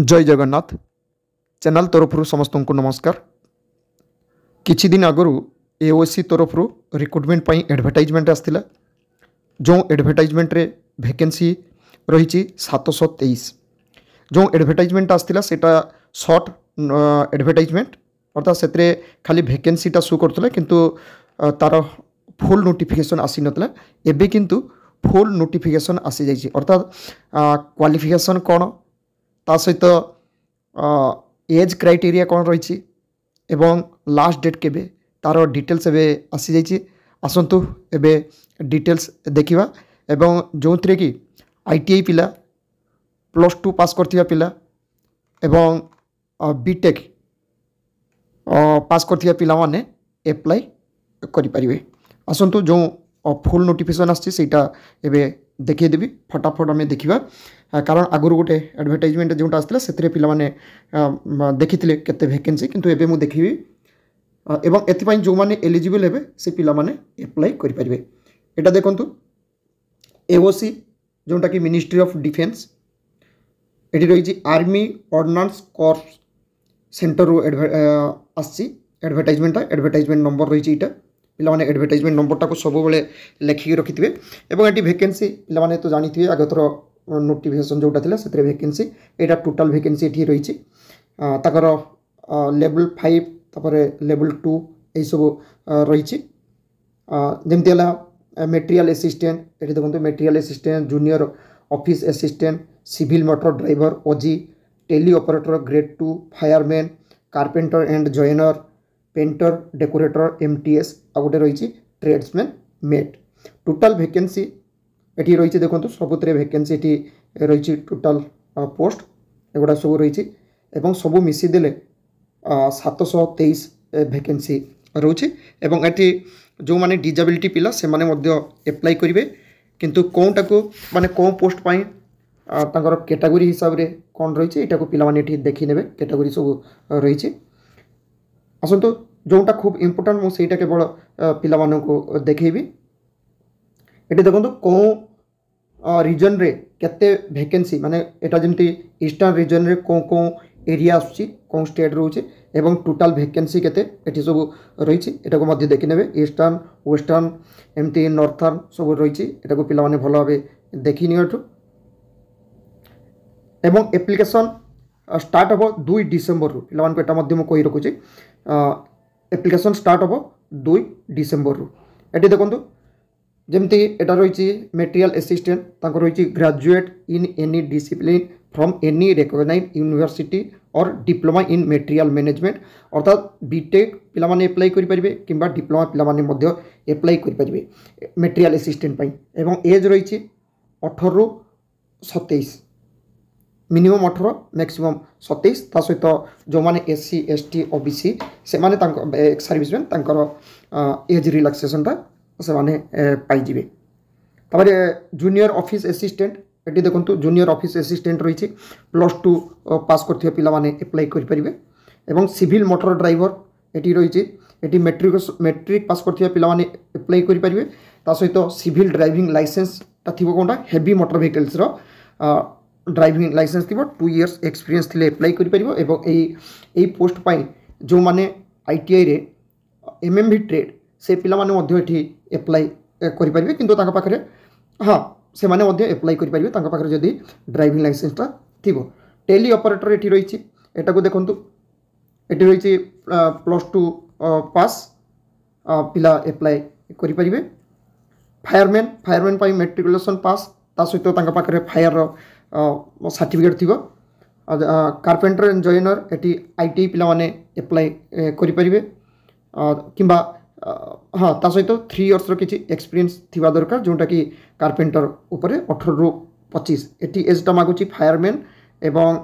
जय जगन्नाथ चैनल तरफ समस्त को नमस्कार। किछि दिन आगु एओसी तरफ रिक्रुटमेंट पाई एडवर्टाइजमेंट आसला। जो एडवर्टाइजमेंट रे वैकेंसी रही 723। जो एडवर्टाइजमेंट आसला सेटा शॉर्ट एडवर्टाइजमेंट अर्थात से खाली वैकेंसीटा शो करथले किंतु तार फुल नोटिफिकेशन आसी नतला। एबे किंतु फुल नोटिफिकेशन आसी जाइछि अर्थात क्वालिफिकेशन कौन ता सहित एज क्राइटेरिया कौन रही एवं लास्ट डेट केबे तार डिटेल्स एवं आसी जाइछि। आसंतु एबे डिटेल्स देखिबा एवं जो थरे कि आईटीआई पिला +2 पास करथिबा पिला एवं बीटेक पास करथिबा पिला माने अप्लाई करि परिबे। आसंतु जो फुल नोटिफिकेशन आछि सेटा एबे देखिए देवी फटाफट आम देखा। कारण आगुरी गोटे एडवर्टाइजमेंट जोटा आसला से पिला माने देखी केते वैकेंसी किंतु एबे मु देखिबी एवं एथिपाई जो माने एलिजिबल हेबे से पिला माने अप्लाई करि परिबे। एटा देखंतु एओसी जोटा कि मिनिस्ट्री ऑफ डिफेंस एटी रही आर्मी ऑर्डिनेंस कोर्स सेंटर आसी एडवर्टाइजमेंट नंबर रही इटा पिला माने एडवर्टाइजमेंट नंबरटा को सब बेले लेखिक रखिथे एवं एटी वैकेंसी पिला माने तो जानिथिबे आगथर नोटिफिकेशन जोटा थिला सेतरे वैकेंसी एटा टोटल वैकेंसी एठी रही ताकर लेवल 5 तापरे लेवल 2 ए सब रही जेमती मटेरियल असिस्टेंट एठी देखंतु material assistant junior office assistant civil motor driver OG tele operator grade 2 fireman carpenter and joiner painter decorator MTS आ गोटे रही ट्रेड्समैन मेट टोटल वैकेंसी एटी रही देखो सबुतरे वैकेंसी एटी रही टोटल पोस्ट एगुड़ा सब रही एवं सब मिसीदेले 723 वैकेंसी रोचे एवं एटी जो माने डिजेबिलिटी पिला से माने मध्य अप्लाई करेंगे किंतु कौनटा को माने कौन पोस्ट पाई तांकर कैटेगरी हिसाब रे कौन रही है पिला माने एटी देखि नेबे कैटेगरी सब रही। आसतु जोटा खूब इम्पोर्टाट मुझे केवल पिला को देखी ये देखो कौन रिजन रे केते वैकेंसी माने एटा जमती ईस्टर्न रिजन रे कौन कौन एरिया आसुची कौन स्टेट रोचे एवं टोटल वैकेंसी केते एटी सब रही एटा को मध्य देखि नेबे ईस्टर्न वेस्टर्न एमती नॉर्थर्न सब रही एटा को पिला माने भलो भाबे देखि नियटु एवं एप्लिकेशन स्टार्ट हम 2 डिसेम्बर रु पिला मानको एटा मध्य मु कहि रखुची एप्लिकेशन स्टार्ट हम 2 डिसेम्बर रु एटी देखंतु जेमती एटा रही मटेरियल असिस्टेंट तांको रही graduate in any discipline from any recognised university और डिप्लोमा इन मटेरियल मैनेजमेंट अर्थात बीटेक पिला माने अप्लाई करि परिबे किंबा डिप्लोमा पिला माने मध्य अप्लाई करि परिबे मटेरियल असिस्टेंट पई एवं एज रही 18 रु 27 मिनिमम 18 मैक्सिमम 27 ता सहित जो माने एससी एसटी ओबीसी से माने तांको एक्स सर्विसमैन तांकर एज रिलैक्सेशन से माने पाई जिवे। तापर जूनियर ऑफिस असिस्टेंट एटी देखंतु जूनियर ऑफिस असिस्टेंट रही +2 पास करथिबा पिला माने अप्लाई करि परिबे एवं सिविल मोटर ड्राइवर एटी रही एटी मैट्रिक पास करथिबा पिला माने अप्लाई करि परिबे ता सहित सिविल ड्राइविंग लाइसेंस ता थिबो कोनटा हेवी मोटर व्हीकल्स रो ड्राइविंग लाइसेंस थी 2 इयर्स एक्सपीरियंस थी अप्लाई करें पोस्ट पाई जो माने आईटीआई रे एमएमवी ट्रेड से पिला माने मध्य एठी अप्लाई करें किंतु तांका पाखरे हाँ से माने मध्य अप्लाई करें तांका पाखरे जदी ड्राइविंग लाइसेंसटा थिबो। टेली ऑपरेटर एठी रही एटा को देखंतु एठी रही +2 पास पिला अप्लाई करें। फायरमैन पाई मैट्रिकुलेशन पास ता सहित तांका पाखरे फायर सर्टिफिकेट थी। Carpenter and joiner at ITI पिला माने अप्लाई करें किंबा हाँ ता सहित 3 इयर्स किसी एक्सपीरियंस थिबा दरकार जोटा कि कारपेंटर उपरे 18 रु 25 एटी एजटा मागुची फायरमैन एवं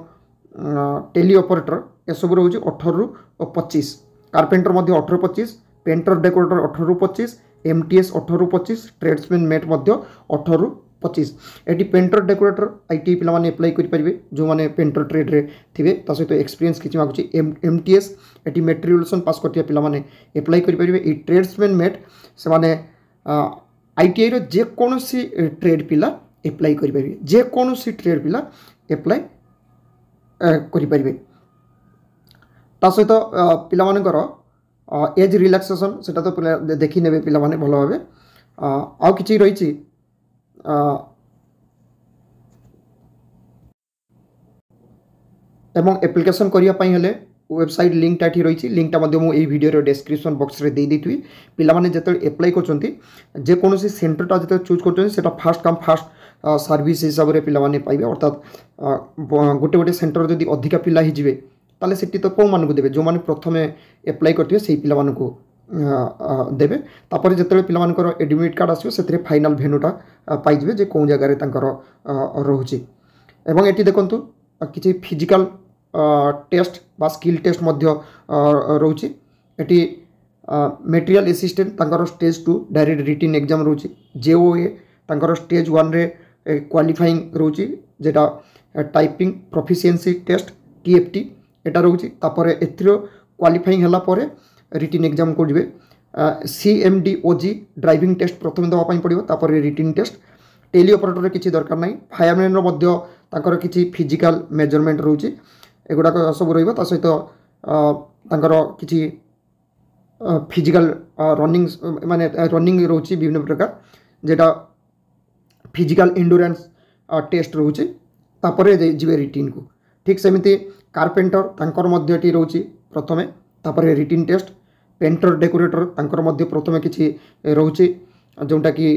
टेली ऑपरेटर ए सब रोज 18 रु 25 कारपेंटर मध्य 18 25 पेंटर डेकोरेटर 18 रु 25 एमटीएस 18 रु 25 ट्रेड्समैन मेट मध्य 18 रु 25 एटी पेंटर डेकोरेटर आईटी पिला माने अप्लाई करि परिबे जो माने पेंटर ट्रेड रे थिबे ता सहित एक्सपीरियंस किछि मागुची एमटीएस एटी मेट्रिकुलेशन पास करथिया पिला माने अप्लाई करि परिबे ई ट्रेड्समैन मेट से माने आईटीआई रो जे कोनोसी ट्रेड पिला अप्लाई करि परिबे जे कोनोसी ट्रेड पिला अप्लाई करें। ता सहित पिलामानकर एज रिलैक्सेशन सेटा तो देखी ने पिला माने भल भाव आउ कि रही एवं एप्लिकेशन करने हेले वेबसाइट लिंकटा ये रही लिंकटा मुझे वीडियो डिस्क्रिप्शन बॉक्स रे दे देथि पिला माने जते एप्लाई करछंती जे कोनोसी सेंटरटा जते चूज करछंती सेटा फास्ट कम फास्ट सर्विस हिसाब रे पिला माने पाइबे अर्थात गोटे गोटे सेंटर जदि अधिका पिला ही जिवे ताले सेठी तो कौ मानकु देबे जो माने प्रथमे एप्लाई करथिबे सेही पिला मानकु देबे तापर जते पिला मानकर एडमिट कार्ड आसीबे सेथिरे फाइनल भेन्यूटा पाइ जिवे जे को जगह रे तांकर रहउची एवं एठी देखंतु किछि फिजिकल टेस्ट बा स्किल टेस्ट मध्य रोची एटी मेटेरियल असिस्टेंट तांकर स्टेज 2 डायरेक्ट रिटन एग्जाम रोची जेओए तांकर स्टेज 1 रे क्वालिफाइंग रोची जेटा टाइपिंग प्रोफिशिएंसी टेस्ट टीएफटी एटा रोची तापर एथिरो क्वालिफाइंग हला परे रिटन एग्जाम को जिवे सीएमडीओजी ड्राइविंग टेस्ट प्रथम दवा पई पड़िबो तापर रिटन टेस्ट टेली ऑपरेटर रे किछि दरकार नै फायरमैन रो मध्य तांकर किछि फिजिकल मेजरमेंट रोची एगुड़ाक सब रहा सहित किसी फिजिकल रनिंग माने रनिंग रोची विभिन्न प्रकार जेटा फिजिकल एंडुरेंस टेस्ट रोचे तापर जीवे रिटिन को ठीक सेमती कारपेंटर तांकर मध्यटी रोची प्रथमे तापर रिटिन टेस्ट पेंटर डेकोरेटर तांकर मध्य प्रथमे किछि रोचे जोटा कि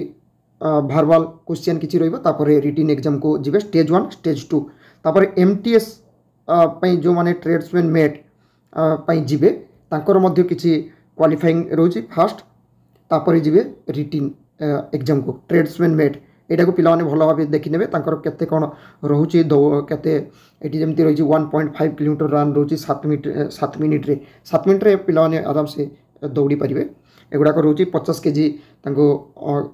भारवाल क्वेश्चन किछि रहइबो तापर रिटिन एग्जाम को जीवे स्टेज 1 स्टेज 2 तापर एमटीएस पई जो माने ट्रेड्समैन मेट पई जीवे तांकर मध्य किछि क्वालिफाइंग रोची फास्ट तापर जीवे रिटिन एग्जाम को ट्रेड्समैन मेट एटा को पिला माने भलो भाबे देखि नेबे तांकर केते कोन रहउची केते एटी जेमति रही 1.5 किलोमीटर रन रोची 7 मिनिट रे पिला माने आराम से दौड़ी परिबे एगुडा को रोची 50 केजी तांको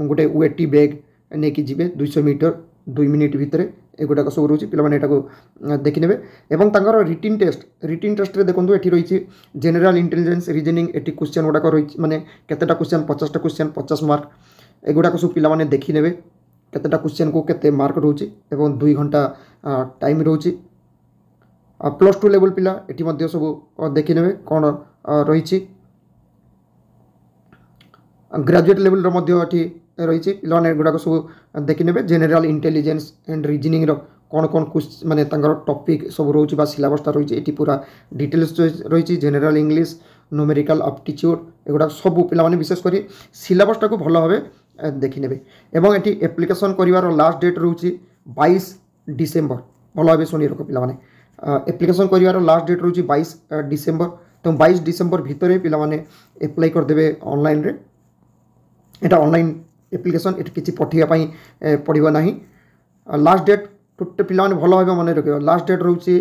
गोटे वेटी बैग नेकी जीवे 200 मीटर 2 मिनिट भितरे एगुडा सब रोची पिला माने एटा को देखि नेबे एवं तांकर रिटिन टेस्ट रे देखंतु एठी रही जनरल इंटेलिजेंस रीजनिंग एटी क्वेश्चन गुडा को रही माने केतेटा क्वेश्चन 50टा क्वेश्चन 50 मार्क एगुडा को सब पिला माने देखि नेबे केतेटा क्वेश्चन को केते मार्क रोची एवं 2 घंटा टाइम रोची +2 लेवल पिला एटी मध्य सब देखि नेबे कोन रही ग्रेजुएट लेवल रो मध्य एटी रही पिला माने गुडा को सब देखि नेबे जनरल इंटेलिजेंस एंड रीजनिंग रो कौन कौन क्वेश्चन माने तांगर टॉपिक सब रोची बा सिलेबसटा रही एटी पूरा डिटेल्स रही जनरल इंग्लिश न्यूमेरिकल एप्टीट्यूड एगुडा सब पिला माने विशेष करी सिलेबसटा को भलो भाबे देखि नेबे एवं एटी एप्लिकेशन करिवार लास्ट डेट रहउची 22 डिसेंबर भलो भाबे सुनी रखो पिला माने एप्लिकेशन करिवार लास्ट डेट रहउची 22 डिसेंबर तो 22 डिसेंबर भितरे पिला माने अप्लाई कर देबे ऑनलाइन रे एटा ऑनलाइन एप्लिकेशन एट किछि पठिया पई पड़िबो नाही लास्ट डेट टोटे पिला माने भलो भाबे मन रखियो लास्ट डेट रहउची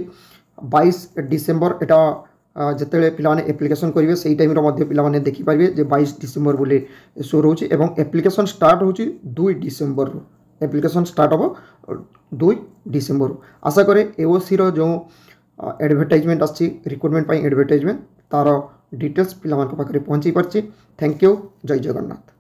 22 डिसेंबर एटा जिते पिला माने एप्लिकेशन करेंगे से टाइम मध्य पिला माने देखि पारिबे जे 22 डिसेंबर बोले शो रोची एवं एप्लिकेशन स्टार्ट होची 2 डिसेंबर एप्लिकेशन स्टार्ट हो 2 डिसेंबर आशा करे एओसी रो जो एडवर्टाइजमेंट आछि रिक्रुटमेंट पई एडवर्टाइजमेंट तार डिटेल्स पिला मान पाखरे पहुंची परछि थैंक यू जय जगन्नाथ।